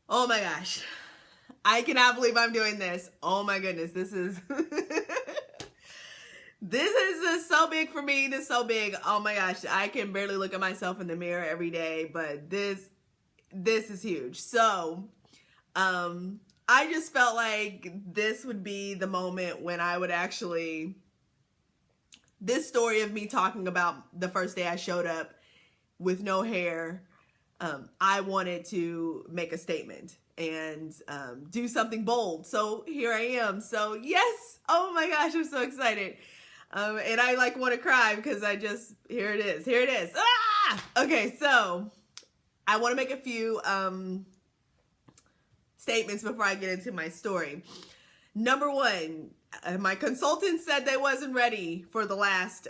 Oh my gosh. I cannot believe I'm doing this. Oh my goodness. This is this is just so big for me. This is so big. Oh my gosh. I can barely look at myself in the mirror every day, but this is huge. So, I just felt like this would be the moment when I would actually, this story of me talking about the first day I showed up with no hair, I wanted to make a statement and do something bold. So here I am. So yes, oh my gosh, I'm so excited. And I like want to cry because here it is. Here it is. Ah! Okay, so I want to make a few statements before I get into my story. Number one, my consultant said they wasn't ready for the last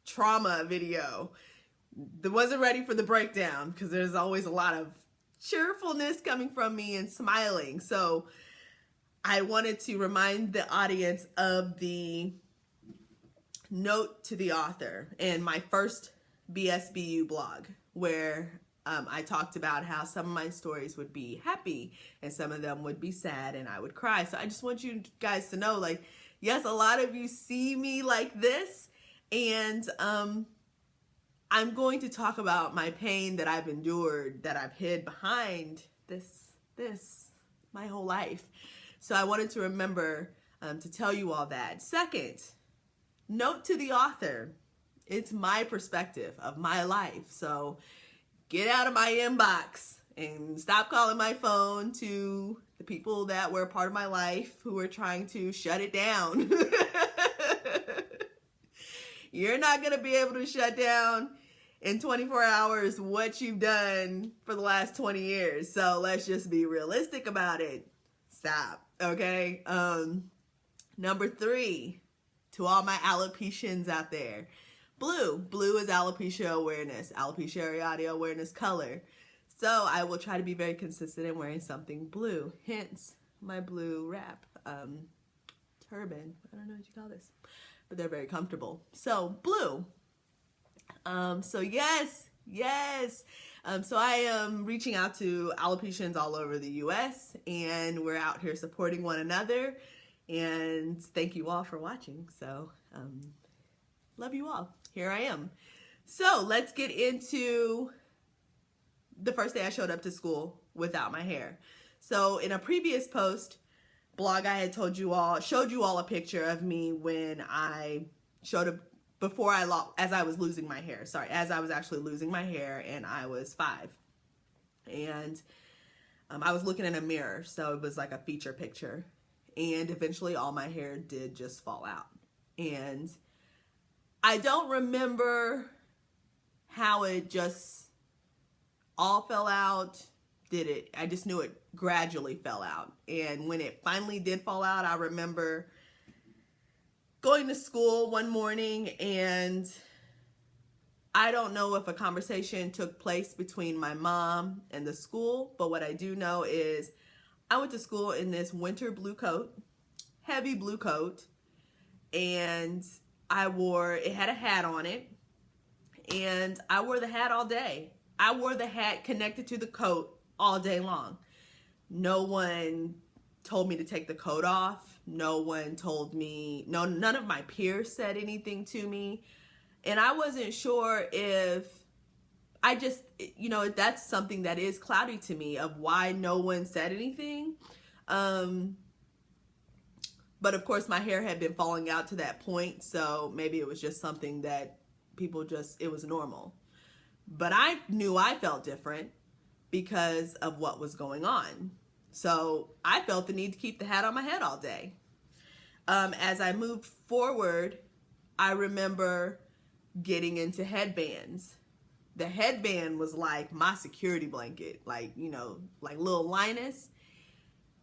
trauma video. They wasn't ready for the breakdown because there's always a lot of cheerfulness coming from me and smiling. So I wanted to remind the audience of the note to the author in my first BSBU blog, where I talked about how some of my stories would be happy and some of them would be sad and I would cry. So I just want you guys to know, like, yes, a lot of you see me like this, and I'm going to talk about my pain that I've endured, that I've hid behind this my whole life. So I wanted to remember to tell you all that. Second, note to the author. It's my perspective of my life. So get out of my inbox and stop calling my phone to the people that were a part of my life who were trying to shut it down. You're not going to be able to shut down in 24 hours what you've done for the last 20 years. So let's just be realistic about it. Stop. Okay. Number three, to all my alopecians out there, blue is alopecia awareness, alopecia areata awareness color. So I will try to be very consistent in wearing something blue, hence my blue wrap turban. I don't know what you call this, but they're very comfortable. So blue. So yes. So I am reaching out to alopecians all over the US, and we're out here supporting one another. And thank you all for watching. So love you all. Here I am. So let's get into the first day I showed up to school without my hair. So in a previous blog, I had showed you all a picture of me when I showed up as I was losing my hair. Sorry, as I was actually losing my hair, and I was 5. And I was looking in a mirror, so it was like a feature picture. And eventually all my hair did just fall out. And I don't remember how it just all fell out. I just knew it gradually fell out. And when it finally did fall out, I remember going to school one morning, and I don't know if a conversation took place between my mom and the school, but what I do know is I went to school in this winter blue coat, heavy blue coat, and it had a hat on it, and I wore the hat all day. I wore the hat connected to the coat all day long. No one told me to take the coat off. No one told me, none of my peers said anything to me. And I wasn't sure if that's something that is cloudy to me, of why no one said anything. But of course my hair had been falling out to that point. So maybe it was just something that it was normal. But I knew I felt different because of what was going on. So I felt the need to keep the hat on my head all day. As I moved forward, I remember getting into headbands. The headband was like my security blanket, like little Linus.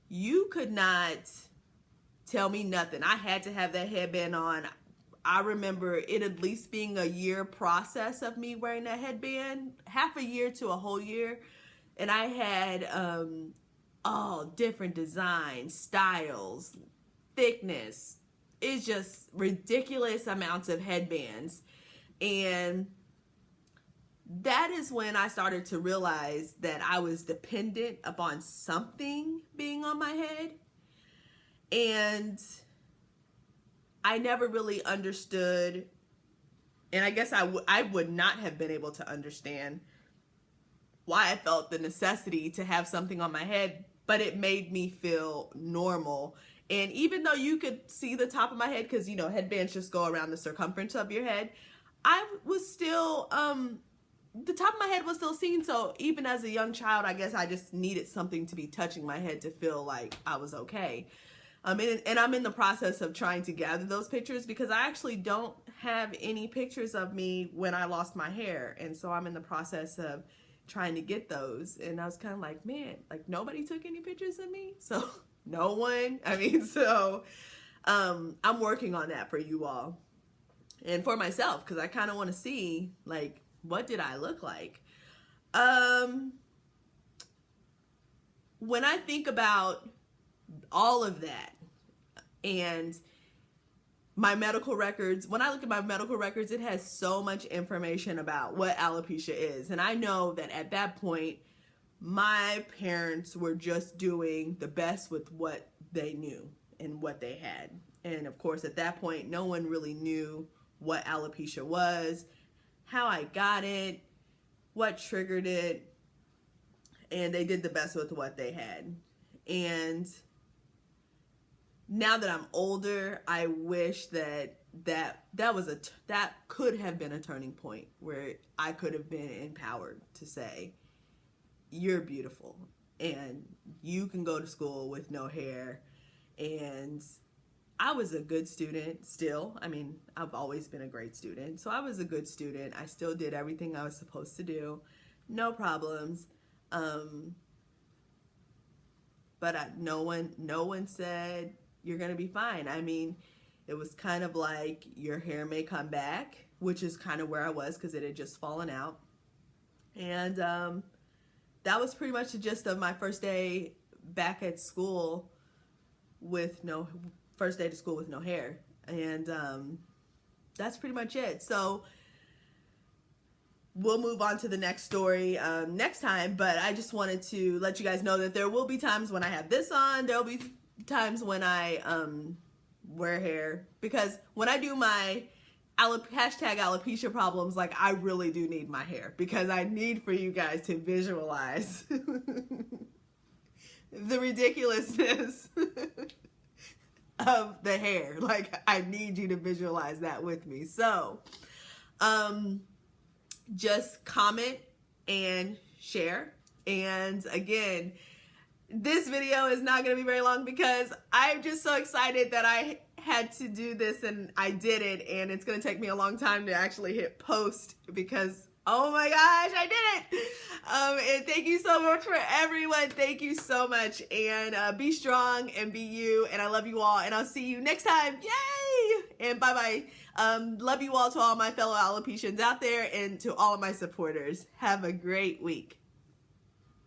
You could not tell me nothing. I had to have that headband on. I remember it at least being a year process of me wearing that headband, half a year to a whole year. And I had all different designs, styles, thickness. It's just ridiculous amounts of headbands. And that is when I started to realize that I was dependent upon something being on my head. And I never really understood, and I guess I would not have been able to understand why I felt the necessity to have something on my head, but it made me feel normal. And even though you could see the top of my head, because, you know, headbands just go around the circumference of your head, I was still, the top of my head was still seen. So even as a young child, I guess I just needed something to be touching my head to feel like I was okay. And I'm in the process of trying to gather those pictures, because I actually don't have any pictures of me when I lost my hair. And so I'm in the process of trying to get those. And I was kind of like, man, like nobody took any pictures of me. So no one, I mean, so I'm working on that for you all and for myself, because I kind of want to see, like, what did I look like? When I think about all of that and my medical records, when I look at my medical records, it has so much information about what alopecia is. And I know that at that point, my parents were just doing the best with what they knew and what they had. And of course, at that point, no one really knew what alopecia was, how I got it, what triggered it, and they did the best with what they had. And now that I'm older, I wish that could have been a turning point where I could have been empowered to say, you're beautiful and you can go to school with no hair. And I was a good student still. I mean, I've always been a great student. So I was a good student. I still did everything I was supposed to do. No problems. But no one said, you're going to be fine. I mean, it was kind of like, your hair may come back, which is kind of where I was, because it had just fallen out. And that was pretty much the gist of my first day back at school first day to school with no hair. And that's pretty much it. So we'll move on to the next story next time, but I just wanted to let you guys know that there will be times when I have this on. There'll be times when I wear hair, because when I do my hashtag alopecia problems, like, I really do need my hair, because I need for you guys to visualize the ridiculousness of the hair. Like, I need you to visualize that with me. So just comment and share. And again, this video is not going to be very long, because I'm just so excited that I had to do this and I did it. And it's going to take me a long time to actually hit post, because, oh my gosh, I did it. And thank you so much for everyone. Thank you so much. And be strong and be you. And I love you all. And I'll see you next time. Yay! And bye-bye. Love you all, to all my fellow alopecians out there, and to all of my supporters. Have a great week.